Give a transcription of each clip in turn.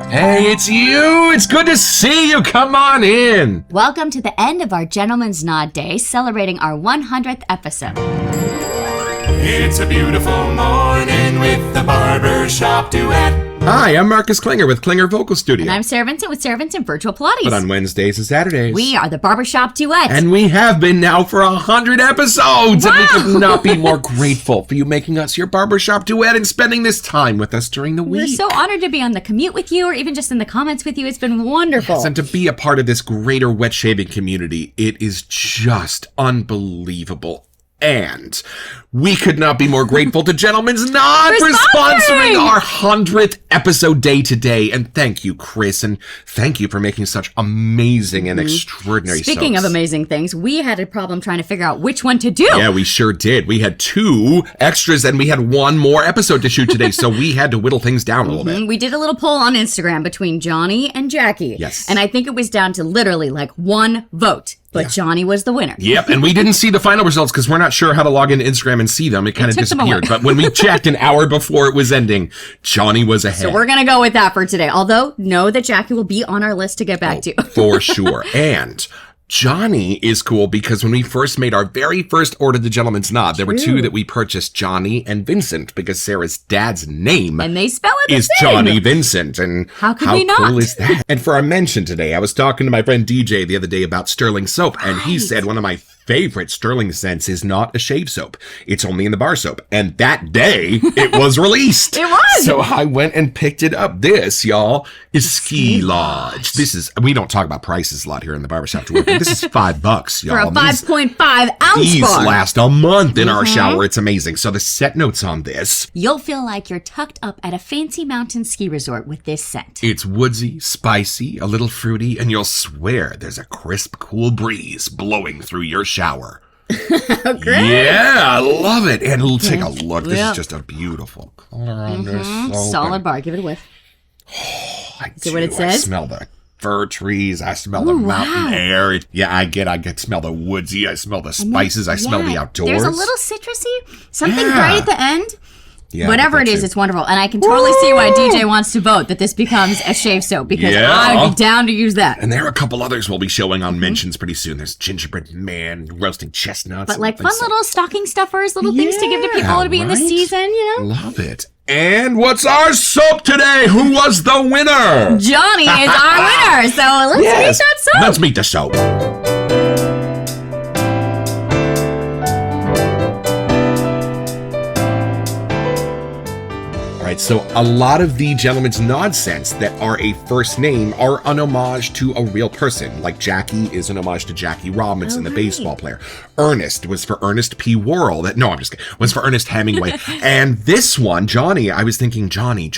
Hey, it's you! It's good to see you! Come on in! Welcome to the end of our Gentleman's Nod Day, celebrating our 100th episode. It's a beautiful morning with the Barbershop Duet. Hi, I'm Marcus Klinger with Klinger Vocal Studio. And I'm Sarah Vincent with Sarah Vincent Virtual Pilates. But on Wednesdays and Saturdays. We are the Barbershop Duet. And we have been now for 100 episodes! Wow. And we could not be more grateful for you making us your Barbershop Duet and spending this time with us during the week. We're so honored to be on the commute with you or even just in the comments with you. It's been wonderful. Yes, and to be a part of this greater wet shaving community, it is just unbelievable. And we could not be more grateful to Gentleman's Nod for sponsoring our 100th episode day today. And thank you, Chris, and thank you for making such amazing and extraordinary Speaking soaps. of amazing things, we had a problem trying to figure out which one to do. Yeah, we sure did. We had 2 extras and we had 1 more episode to shoot today, so we had to whittle things down a little bit. We did a little poll on Instagram between Johnny and Jackie. Yes. And I think it was down to literally like 1 vote. But Johnny was the winner. Yep, and we didn't see the final results because we're not sure how to log into Instagram and see them. It kind of disappeared. But when we checked an hour before it was ending, Johnny was ahead. So we're going to go with that for today. Although, know that Jackie will be on our list to get back to. For sure. And Johnny is cool because when we first made our very first order, the Gentleman's Nod, there were 2 that we purchased, Johnny and Vincent, because Sarah's dad's name And they spell it the is same. Johnny Vincent. And How could we not? cool is that? And for our mention today, I was talking to my friend DJ the other day about Sterling soap, and he said one of my favorite Sterling scents is not a shave soap. It's only in the bar soap. And that day, it was released. It was. So I went and picked it up. This, y'all, is Ski Lodge. This is, we don't talk about prices a lot here in the Barbershop Duet, but this is $5, y'all. For a 5.5 ounce These bar. last a month in our shower. It's amazing. So the set notes on this. You'll feel like you're tucked up at a fancy mountain ski resort with this scent. It's woodsy, spicy, a little fruity, and you'll swear there's a crisp, cool breeze blowing through your shower. Great. Yeah, I love it. And take a look. This is just a beautiful color on this. So Solid bar. Give it a whiff. See what it I says? smell the fir trees. I smell the mountain air. I get smell the woodsy. I smell the spices. I smell the outdoors. There's a little citrusy, something right at the end. Yeah, Whatever it is, it's wonderful. And I can totally see why DJ wants to vote that this becomes a shave soap because I would be down to use that. And there are a couple others we'll be showing on mentions pretty soon. There's gingerbread man, roasting chestnuts. But like fun little stocking stuffers, little things to give to people to be in the season, you know? Love it. And what's our soap today? Who was the winner? Johnny is our winner. So let's meet that soap. Let's meet the soap. So a lot of the Gentleman's Nod scents that are a first name are an homage to a real person. Like Jackie is an homage to Jackie Robinson, the baseball player. Ernest was for Ernest P. Worrell. Was for Ernest Hemingway. And this one, Johnny, I was thinking Johnny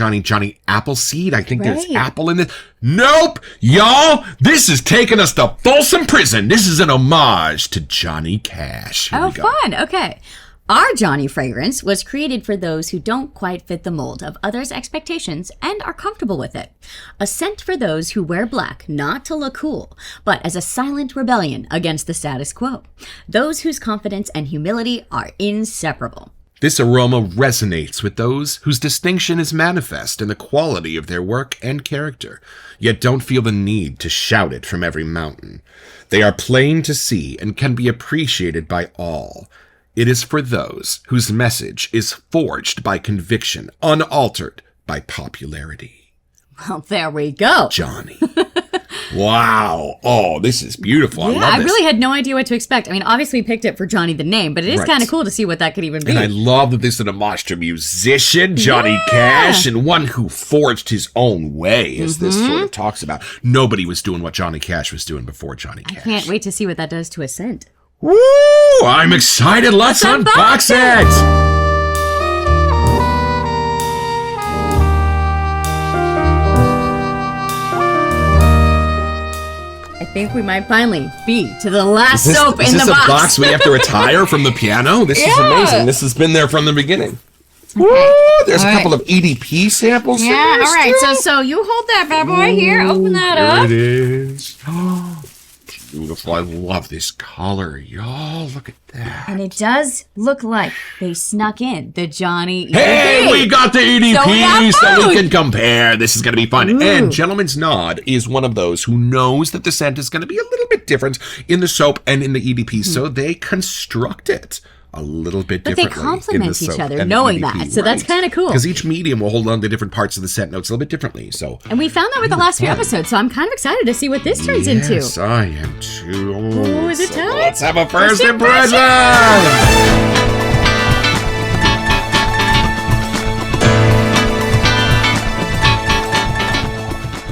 Appleseed. I think there's apple in this. Nope, y'all. This is taking us to Folsom Prison. This is an homage to Johnny Cash. Here we go. Fun. Okay. Our Johnny fragrance was created for those who don't quite fit the mold of others' expectations and are comfortable with it. A scent for those who wear black not to look cool, but as a silent rebellion against the status quo. Those whose confidence and humility are inseparable. This aroma resonates with those whose distinction is manifest in the quality of their work and character, yet don't feel the need to shout it from every mountain. They are plain to see and can be appreciated by all. It is for those whose message is forged by conviction, unaltered by popularity. Well, there we go. Johnny. Wow. Oh, this is beautiful. I love this. I really had no idea what to expect. I mean, obviously we picked it for Johnny the name, but it is kind of cool to see what that could even be. And I love that this is an homage to musician Johnny Cash, and one who forged his own way, as this sort of talks about. Nobody was doing what Johnny Cash was doing before Johnny Cash. I can't wait to see what that does to a scent. Woo! I'm excited. Let's unbox it! I think we might finally be to the last soap in the box. Is this a box we have to retire from the piano? This is amazing. This has been there from the beginning. Woo! There's a couple of EDP samples. Yeah, all right. So you hold that bad boy here. Open that up. There it is. beautiful. I love this color. Y'all, look at that. And it does look like they snuck in the Johnny EDP. Hey, we got the EDP so we can compare. This is going to be fun. Ooh. And Gentleman's Nod is one of those who knows that the scent is going to be a little bit different in the soap and in the EDP, so they construct it a little bit But they differently. complement each other, knowing that. So that's kind of cool. Because each medium will hold on to different parts of the scent notes a little bit differently. So, And we found that with the last few episodes, so I'm kind of excited to see what this turns into. yes, I am too. Ooh, is it time? Let's have a first impression.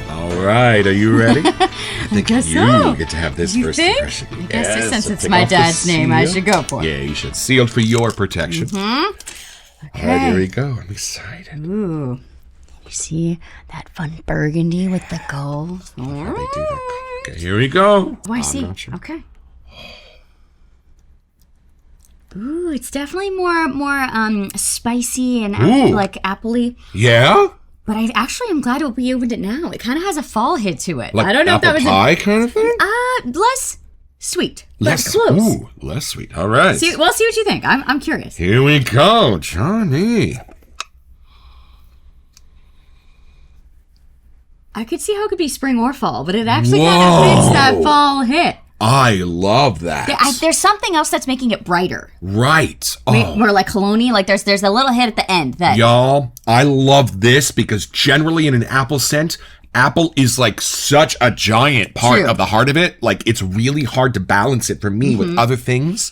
All right, are you ready? I think guess you so. get to have this You first think? impression. I guess Yes, since so it's take my off the dad's name, I seal. should go for it. Yeah, you should. Sealed for your protection. All right, here we go. I'm excited. Ooh. You see that fun burgundy with the gold? How they do that. Okay, here we go. Oh, I I'm see. not sure. Okay. Ooh, it's definitely more spicy and Ooh. like appley. Yeah? But I actually am glad we opened it now. It kind of has a fall hit to it. Like I don't know apple if that was pie kind of thing? less sweet, Less but close. Ooh, less sweet. All right. See what you think. I'm curious. Here we go, Johnny. I could see how it could be spring or fall, but it actually kind of fits that fall hit. I love that. There's something else that's making it brighter. Right. Oh, More like cologne like there's a little hit at the end that y'all, I love this because generally in an apple scent, apple is like such a giant part True. of the heart of it. Like it's really hard to balance it for me with other things.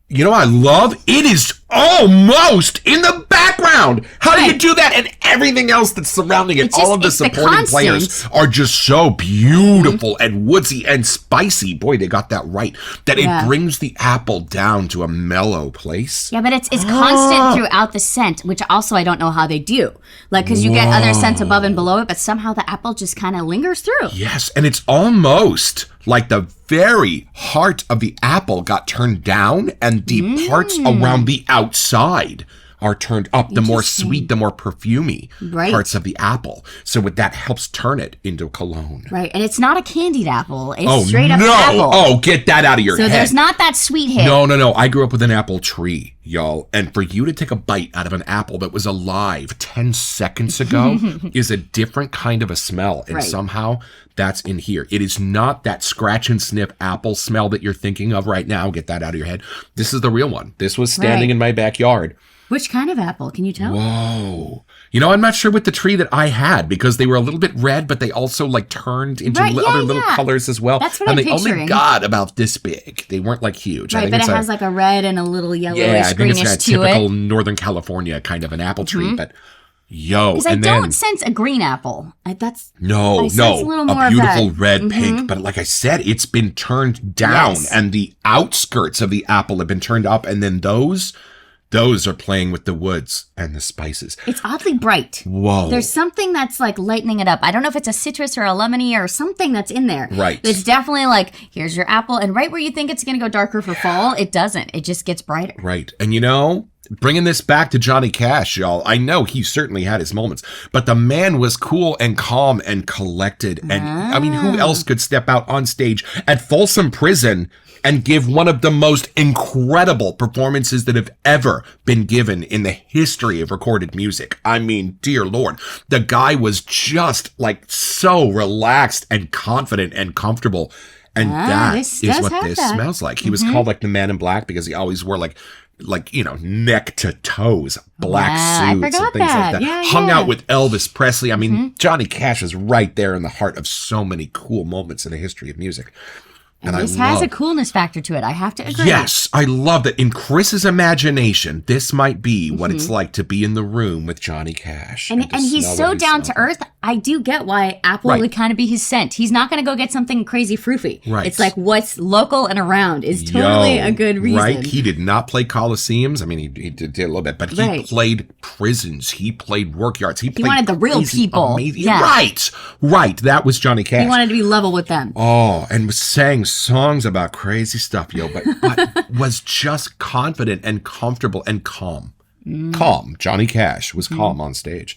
You know what I love? It is almost in the background. How do you do that? And everything else that's surrounding it, all of the it's the supporting players constant. are just so beautiful and woodsy and spicy. Boy, they got that right. That Yeah. it brings the apple down to a mellow place. Yeah, but it's constant throughout the scent, which also I don't know how they do. Like, because you get other scents above and below it, but somehow the apple just kind of lingers through. Yes, and it's almost like the very heart of the apple got turned down and the parts around the outside are turned up. The more sweet, the more perfumey Right. parts of the apple. So that helps turn it into cologne. Right, and it's not a candied apple. It's straight up no. apple. Oh, get that out of your So head. there's not that sweet hit. No. I grew up with an apple tree, y'all. And for you to take a bite out of an apple that was alive 10 seconds ago is a different kind of a smell. And Right. somehow that's in here. It is not that scratch and sniff apple smell that you're thinking of right now. Get that out of your head. This is the real one. This was standing Right. in my backyard. Which kind of apple? Can you tell? Whoa. You know, I'm not sure with the tree that I had because they were a little bit red, but they also like turned into Right, other little yeah. colors as well. That's what and I'm they only picturing. got about this big. They weren't like huge. I Right, think but it's it has like a red and a little yellowish, I think greenish it's that to typical it. Northern California kind of an apple tree. But yo, Because I and don't then sense a green apple. I sense a no, little more a of beautiful that. red pink. But like I said, it's been turned down, Yes. and the outskirts of the apple have been turned up, and then those are playing with the woods and the spices. It's oddly bright. Whoa. There's something that's like lightening it up. I don't know if it's a citrus or a lemony or something that's in there. Right. It's definitely like, here's your apple. And right where you think it's going to go darker for fall, it doesn't. It just gets brighter. Right. And you know, bringing this back to Johnny Cash, y'all, I know he certainly had his moments, but the man was cool and calm and collected. And I mean, who else could step out on stage at Folsom Prison and give one of the most incredible performances that have ever been given in the history of recorded music? I mean, dear Lord, the guy was just like so relaxed and confident and comfortable. And that this is does what have this that. smells like. He was called like the Man in Black because he always wore like, you know, neck to toes, black Wow, I suits and forgot things that. like that. Yeah, Hung yeah. out with Elvis Presley. I mean, Johnny Cash is right there in the heart of so many cool moments in the history of music. And This I has love, a coolness factor to it. I have to agree. yes, I love that in Chris's imagination, this might be what it's like to be in the room with Johnny Cash. And to he's smell so what he down to smelled. earth. I do get why apple Right. would kind of be his scent. He's not going to go get something crazy froofy. Right. It's like what's local and around is totally Yo, a good reason. Right? He did not play coliseums. I mean, he did a little bit, but he Right. played prisons. He played workyards. He played wanted the real crazy, people. amazing- Yeah. Right. That was Johnny Cash. He wanted to be level with them. Oh, and sang songs about crazy stuff, yo, but was just confident and comfortable and calm. Calm. Johnny Cash was calm on stage.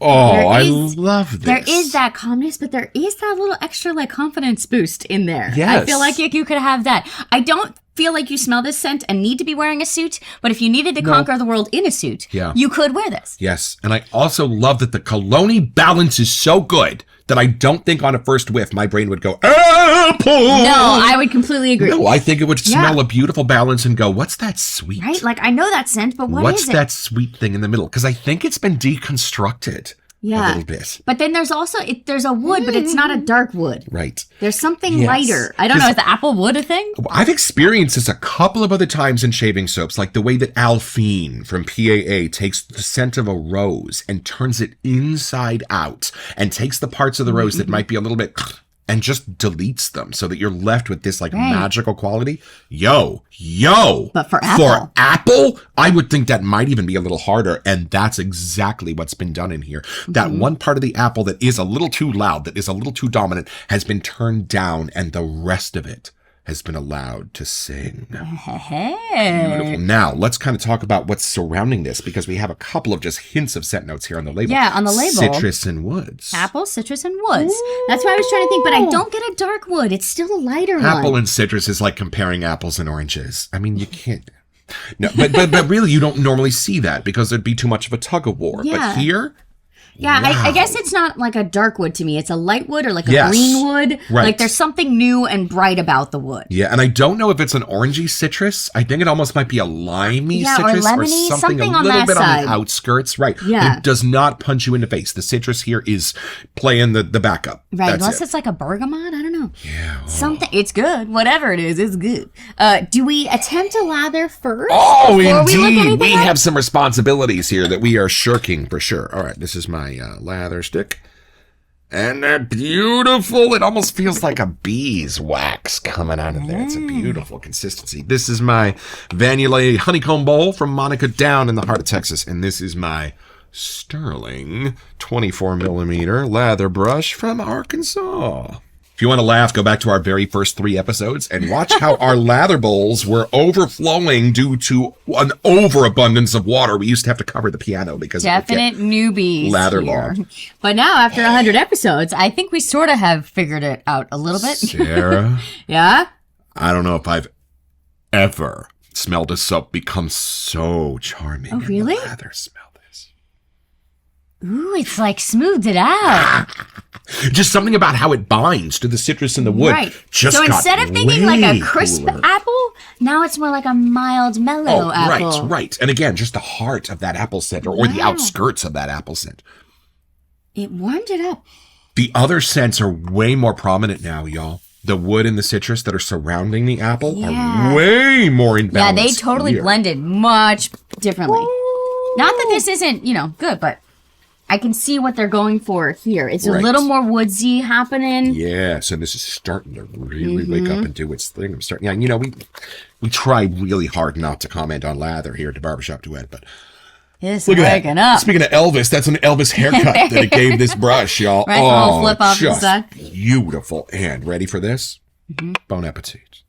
Oh, I love this. There is that calmness, but there is that little extra like confidence boost in there. Yes. I feel like you could have that. I don't feel like you smell this scent and need to be wearing a suit, but if you needed to conquer the world in a suit, you could wear this. Yes, and I also love that the cologne balance is so good that I don't think on a first whiff my brain would go, apple! No, I would completely agree. No, I think it would smell a beautiful balance and go, what's that sweet? Right? Like, I know that scent, but what's that sweet thing in the middle? Because I think it's been deconstructed a little bit. But then there's also, there's a wood, but it's not a dark wood. Right. There's something lighter. I don't know, is the apple wood a thing? I've experienced this a couple of other times in shaving soaps, like the way that Alphine from PAA takes the scent of a rose and turns it inside out and takes the parts of the rose that might be a little bit and just deletes them so that you're left with this like magical quality. Yo. But for apple, I would think that might even be a little harder. And that's exactly what's been done in here. That one part of the apple that is a little too loud, that is a little too dominant, has been turned down, and the rest of it has been allowed to sing. Beautiful. Now, let's kind of talk about what's surrounding this, because we have a couple of just hints of scent notes here on the label. Yeah, on the label. Citrus and woods. Apple, citrus, and woods. Ooh. That's what I was trying to think, but I don't get a dark wood. It's still a lighter one. Apple and citrus is like comparing apples and oranges. I mean, you can't. No, but really, you don't normally see that because there'd be too much of a tug of war. Yeah. But here... Yeah, wow. I guess it's not like a dark wood to me. It's a light wood or like a green wood. Right. Like there's something new and bright about the wood. Yeah, and I don't know if it's an orangey citrus. I think it almost might be a limey citrus or lemony, or something a little bit side. on the outskirts. Right. Yeah. It does not punch you in the face. The citrus here is playing the backup. Right. That's Unless it's like a bergamot. I don't know. Yeah. Oh. Something. It's good. Whatever it is, it's good. Do we attempt to lather first? Oh, indeed. We have some responsibilities here that we are shirking for sure. All right. This is my lather stick. And they're beautiful. It almost feels like a beeswax coming out of there. It's a beautiful consistency. This is my Vanillé honeycomb bowl from Monica Down in the heart of Texas. And this is my Sterling 24 millimeter lather brush from Arkansas. If you want to laugh, go back to our very first 3 episodes and watch how our lather bowls were overflowing due to an overabundance of water. We used to have to cover the piano because definite newbies lather here. log. But now, after 100 episodes, I think we sort of have figured it out a little bit. Sarah? Yeah? I don't know if I've ever smelled a soap become so charming. Oh, really? In the lather. Smell this. Ooh, it's like smoothed it out. Just something about how it binds to the citrus in the wood. Right. Just so instead of thinking like a crisp cooler. apple, now it's more like a mild, mellow apple. Right. And again, just the heart of that apple scent or the outskirts of that apple scent. It warmed it up. The other scents are way more prominent now, y'all. The wood and the citrus that are surrounding the apple are way more in balance. Yeah, they totally blended much differently. Not that this isn't, good, but I can see what they're going for here. It's a little more woodsy happening. Yeah, so this is starting to really wake up and do its thing. I'm starting. Yeah, we try really hard not to comment on lather here at the Barbershop Duet, but it's waking up. Speaking of Elvis, that's an Elvis haircut that it gave this brush, y'all. Right, little flip off the side. Beautiful. And ready for this? Bon appetit.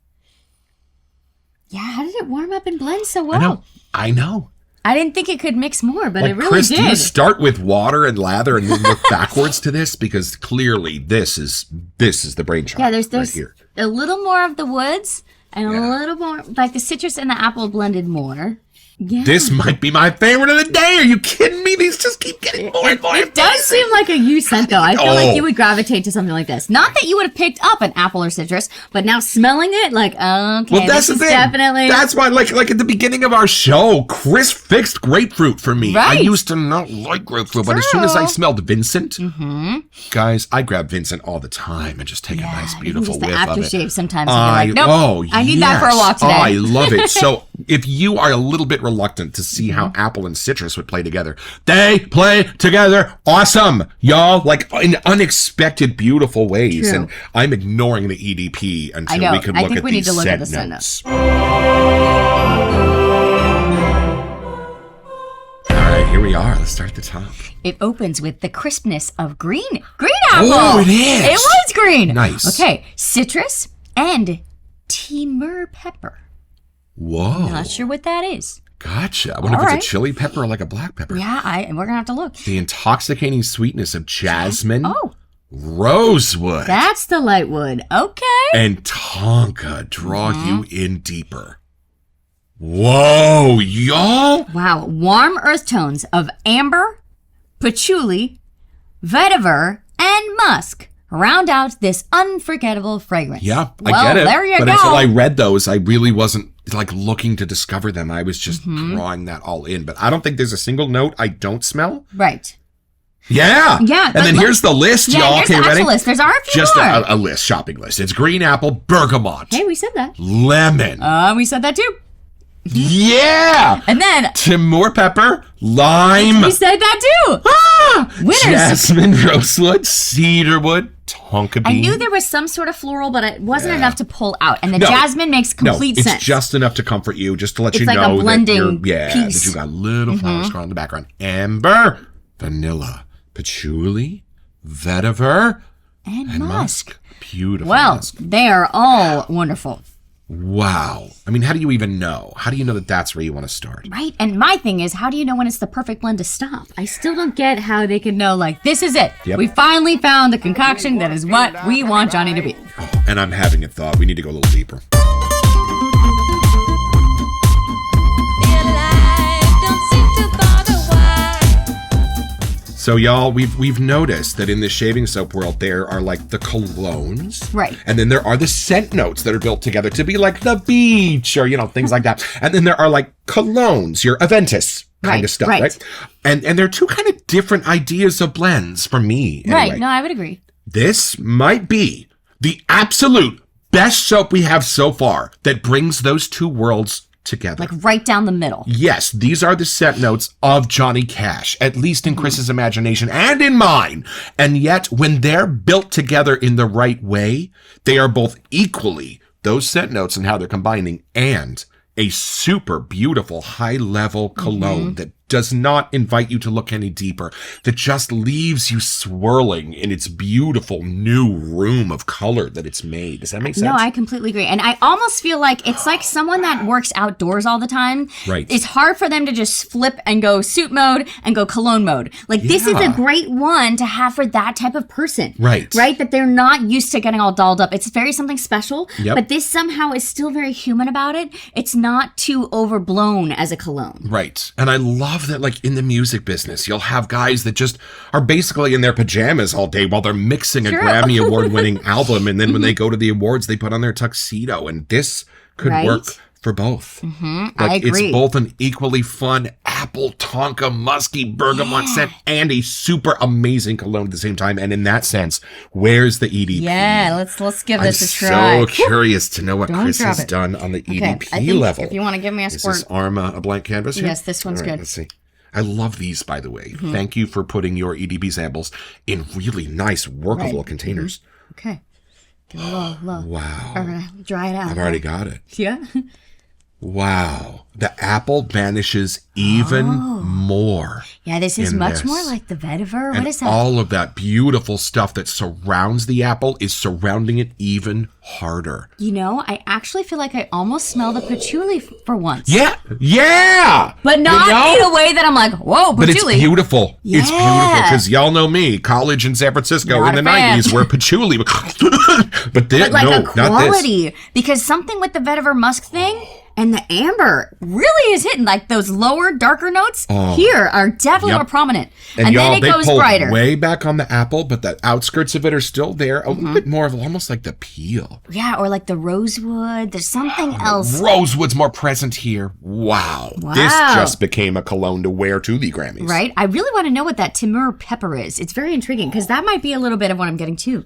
Yeah, how did it warm up and blend so well? I know. I didn't think it could mix more, but it really Chris, did. do you start with water and lather and then work backwards to this? Because clearly this is the brainchild. Yeah, there's right here. A little more of the woods and a little more, like the citrus and the apple blended more. Yeah. This might be my favorite of the day. Are you kidding me? These just keep getting more and more. It does seem like a you scent, though. I feel like you would gravitate to something like this. Not that you would have picked up an apple or citrus, but now smelling it, like, okay, well, that's this the is thing. Definitely. That's why, like at the beginning of our show, Chris fixed grapefruit for me. Right. I used to not like grapefruit, but as soon as I smelled Vincent, guys, I grab Vincent all the time and just take a nice, beautiful whiff of it. Just the aftershave sometimes. And you're like, nope, I need that for a walk today. Oh, I love it. So if you are a little bit reluctant to see how apple and citrus would play together, they play together awesome, y'all, like in unexpected, beautiful ways. True. And I'm ignoring the EDP until we can look at these scent notes. All right, here we are. Let's start at the top. It opens with the crispness of green apple. Oh, it is. It was green. Nice. Okay, citrus and timur pepper. Whoa. Not sure what that is. Gotcha. I wonder if it's a chili pepper or like a black pepper. Yeah, we're gonna have to look. The intoxicating sweetness of jasmine, Oh, rosewood, that's the light wood. Okay. and tonka draw you in deeper. Whoa, y'all! Wow, warm earth tones of amber, patchouli, vetiver, and musk round out this unforgettable fragrance. Yeah, well, I get it. There you but go. until I read those, I really wasn't like looking to discover them. I was just drawing that all in. But I don't think there's a single note I don't smell. Right. Yeah. Yeah. And then here's the list, y'all. Here's Okay, the ready? actual list. There's a few Just more. a list, shopping list. It's green apple, bergamot, Hey, we said that. lemon. We said that too. Yeah. And then Timur pepper, lime. we said that too. Winners. Jasmine, rosewood, cedarwood, tonka bean. I knew there was some sort of floral, but it wasn't enough to pull out. And the jasmine makes complete it's sense. just enough to comfort you, just to let you like a know blending that you're, piece. that you got little flowers growing in the background. Amber, vanilla, patchouli, vetiver, and musk. Beautiful. Well, musk. they are all wonderful. Wow. I mean, how do you even know? How do you know that that's where you want to start? Right. And my thing is, how do you know when it's the perfect blend to stop? I still don't get how they can know, like, this is it. Yep. We finally found the concoction that is what we want Johnny to be. Oh, and I'm having a thought. We need to go a little deeper. So, y'all, we've noticed that in the shaving soap world, there are like the colognes. Right. And then there are the scent notes that are built together to be like the beach or, things like that. And then there are like colognes, your Aventus kind of stuff, right? And they're two kind of different ideas of blends for me. Anyway. Right. No, I would agree. This might be the absolute best soap we have so far that brings those two worlds together. Like right down the middle. Yes, these are the scent notes of Johnny Cash, at least in Chris's imagination and in mine. And yet, when they're built together in the right way, they are both equally those scent notes and how they're combining and a super beautiful high-level cologne that does not invite you to look any deeper, that just leaves you swirling in its beautiful new room of color that it's made. Does that make sense? No, I completely agree. And I almost feel like it's like someone that works outdoors all the time. Right. It's hard for them to just flip and go suit mode and go cologne mode. Like, this is a great one to have for that type of person. Right. Right? That they're not used to getting all dolled up. It's very something special, Yep. but this somehow is still very human about it. It's not too overblown as a cologne. Right. And I love that, like, in the music business, you'll have guys that just are basically in their pajamas all day while they're mixing a Grammy Award-winning album. And then when they go to the awards, they put on their tuxedo. And this could work for both. Like, I agree. It's both an equally fun apple, tonka, musky, bergamot scent and a super amazing cologne at the same time. And in that sense, where's the EDP? Yeah, let's give this a try. I'm so curious to know what Chris drop has it. done on the Okay, EDP I think level. if you want to give me a Is squirt. this arm a blank canvas here? Yes, this one's All right, good. Let's see. I love these, by the way. Thank you for putting your EDP samples in really nice, workable containers. Okay. Give it a low. Wow. We're going to dry it out. I've already got it. Yeah. Wow. The apple vanishes even more. Yeah, this is in much this. more like the vetiver. What And is that? all of that beautiful stuff that surrounds the apple is surrounding it even harder. I actually feel like I almost smell the patchouli for once. Yeah. Yeah. But not in a way that I'm like, whoa, But it's patchouli. beautiful. Yeah. It's beautiful because y'all know me, college in San Francisco Not in a the fan. 90s where patchouli. But this, But like no, a not this. quality. Because something with the vetiver musk thing and the amber really is hitting. Like those lower, darker notes here are definitely more prominent. And y'all, then it they goes pulled brighter. way back on the apple, but the outskirts of it are still there. A little bit more of almost like the peel. Yeah, or like the rosewood. There's something else. Rosewood's more present here. Wow. This just became a cologne to wear to the Grammys. Right? I really want to know what that Timur pepper is. It's very intriguing because that might be a little bit of what I'm getting too.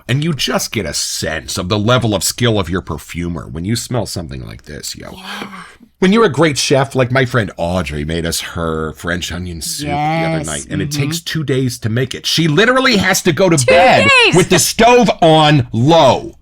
And you just get a sense of the level of skill of your perfumer when you smell something like this, yo. Yeah. When you're a great chef, like my friend Audrey made us her French onion soup the other night, and it takes 2 days to make it. She literally has to go to bed with the stove on low.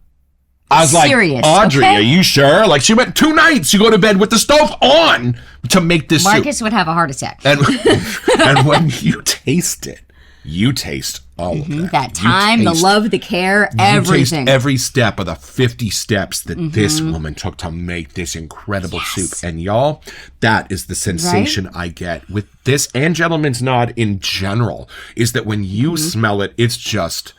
I was Serious, like, Audrey, okay? are you sure? Like, she went 2 nights. You go to bed with the stove on to make this soup. Marcus would have a heart attack. And when you taste it, you taste all of that. That time, the love, the care, everything. You taste every step of the 50 steps that this woman took to make this incredible soup. And y'all, that is the sensation I get with this and Gentleman's Nod in general, is that when you smell it, it's just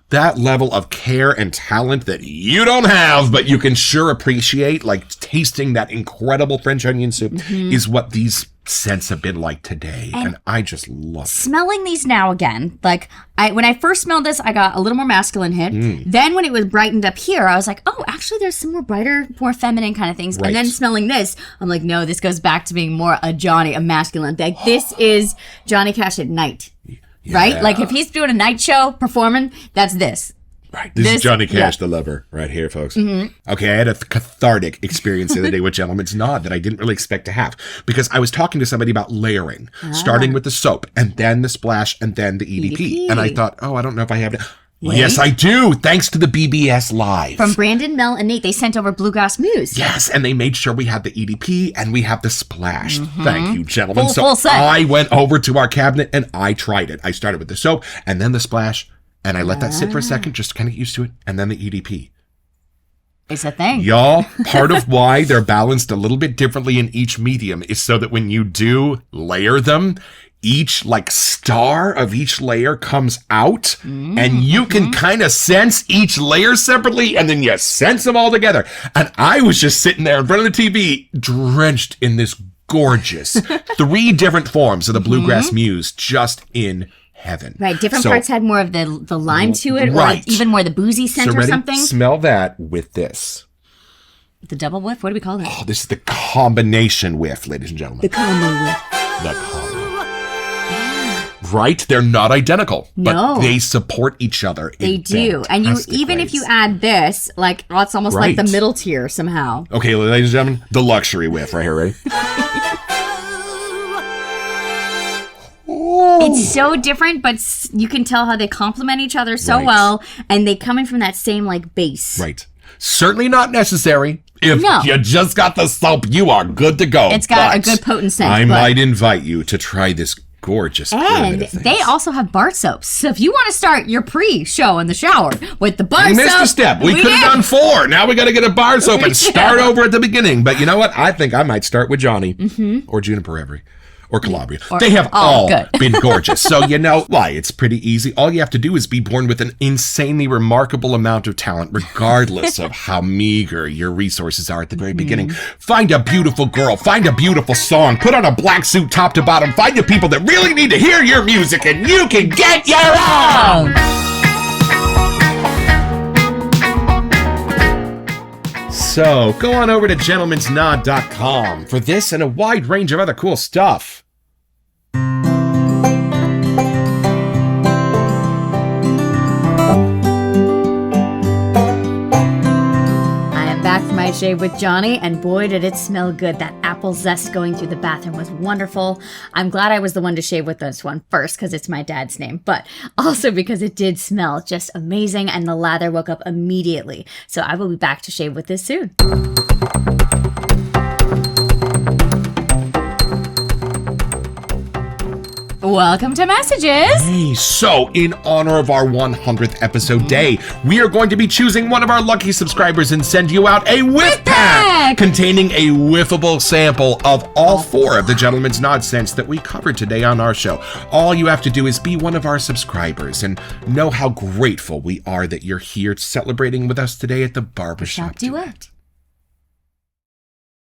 that level of care and talent that you don't have, but you can sure appreciate. Like tasting that incredible French onion soup is what these scents have been like today. And I just love it. Smelling these now again, like when I first smelled this, I got a little more masculine hit. Then when it was brightened up here, I was like, oh, actually there's some more brighter, more feminine kind of things. Right. And then smelling this, I'm like, no, this goes back to being more a Johnny, a masculine. Like this is Johnny Cash at night. Yeah. Right? Like if he's doing a night show performing, that's this. Right. This is Johnny Cash, the lover, right here, folks. Okay, I had a cathartic experience the other day with Gentleman's Nod that I didn't really expect to have, because I was talking to somebody about layering, starting with the soap, and then the splash, and then the EDP. And I thought, oh, I don't know if I have it. Yes, I do, thanks to the BBS Live. From Brandon, Mel, and Nate, they sent over Bluegrass Muse. Yes, and they made sure we had the EDP and we have the splash. Thank you, gentlemen. Full set. I went over to our cabinet and I tried it. I started with the soap and then the splash, and I let that sit for a second just to kind of get used to it, and then the EDP. It's a thing. Y'all, part of why they're balanced a little bit differently in each medium is so that when you do layer them, each like star of each layer comes out and you can kind of sense each layer separately, and then you sense them all together. And I was just sitting there in front of the TV drenched in this gorgeous 3 different forms of the Bluegrass Muse, just in heaven. Right, different parts had more of the lime to it, or like even more the boozy scent or something. Smell that with this. The double whiff? What do we call it? Oh, this is the combination whiff, ladies and gentlemen. The combo whiff. The combo. Right? They're not identical, but they support each other. They do. And you, even if you add this, like, oh, it's almost like the middle tier somehow. Okay, ladies and gentlemen, the luxury whiff right here, ready? It's so different, but you can tell how they complement each other so well, and they come in from that same, like, base. Right. Certainly not necessary. If you just got the soap, you are good to go. It's got a good potent scent. I might invite you to try this gorgeous and they also have bar soaps. So if you want to start your pre-show in the shower with the bar soap. We missed a step. We could have done 4. Now we got to get a bar soap and start over at the beginning. But you know what? I think I might start with Johnny or Juniper Every. Or Calabria. They have all been gorgeous. So you know why? It's pretty easy. All you have to do is be born with an insanely remarkable amount of talent, regardless of how meager your resources are at the very beginning. Find a beautiful girl. Find a beautiful song. Put on a black suit top to bottom. Find the people that really need to hear your music, and you can get your own! So, go on over to gentlemansnod.com for this and a wide range of other cool stuff. Back from my shave with Johnny, and boy did it smell good. That apple zest going through the bathroom was wonderful. I'm glad I was the one to shave with this one first because it's my dad's name, but also because it did smell just amazing and the lather woke up immediately. So I will be back to shave with this soon. Welcome to Messages. Hey, so in honor of our 100th episode day, we are going to be choosing one of our lucky subscribers and send you out a WHIFF-PACK containing a whiffable sample of all 4 of the Gentleman's Nod scents that we covered today on our show. All you have to do is be one of our subscribers and know how grateful we are that you're here celebrating with us today at the Barbershop Duet.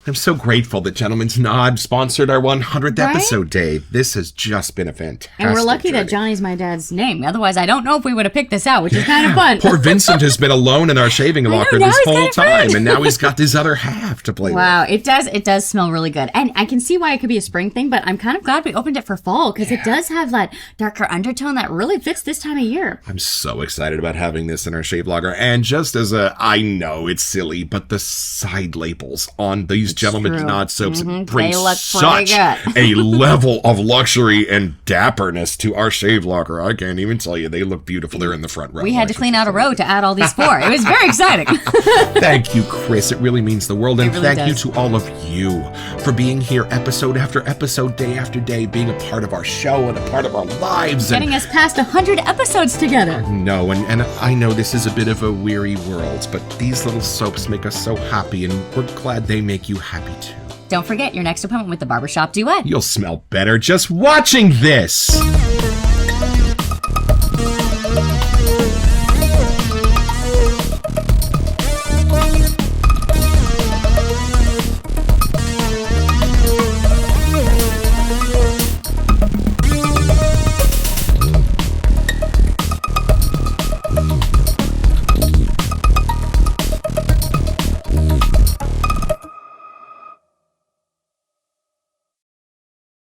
I'm so grateful that Gentleman's Nod sponsored our 100th episode day. This has just been a fantastic And we're lucky journey. that Johnny's my dad's name. Otherwise, I don't know if we would have picked this out, which is kind of fun. Poor Vincent has been alone in our shaving locker this whole time, and now he's got this other half to play with. Wow, it does smell really good. And I can see why it could be a spring thing, but I'm kind of glad we opened it for fall, because it does have that darker undertone that really fits this time of year. I'm so excited about having this in our shave locker. And just as I know it's silly, but the side labels on these gentlemen true. Nod soaps bring They look such pretty a level of luxury and dapperness to our shave locker. I can't even tell you. They look beautiful. They're in the front row. We had to clean out a row to add all these 4. It was very exciting. Thank you, Chris. It really means the world. And really thank you does. to all of you for being here episode after episode, day after day, being a part of our show and a part of our lives. Getting us past 100 episodes together. No, and I know this is a bit of a weary world, but these little soaps make us so happy, and we're glad they make you happy too. Don't forget your next appointment with the Barbershop Duet. You'll smell better just watching this.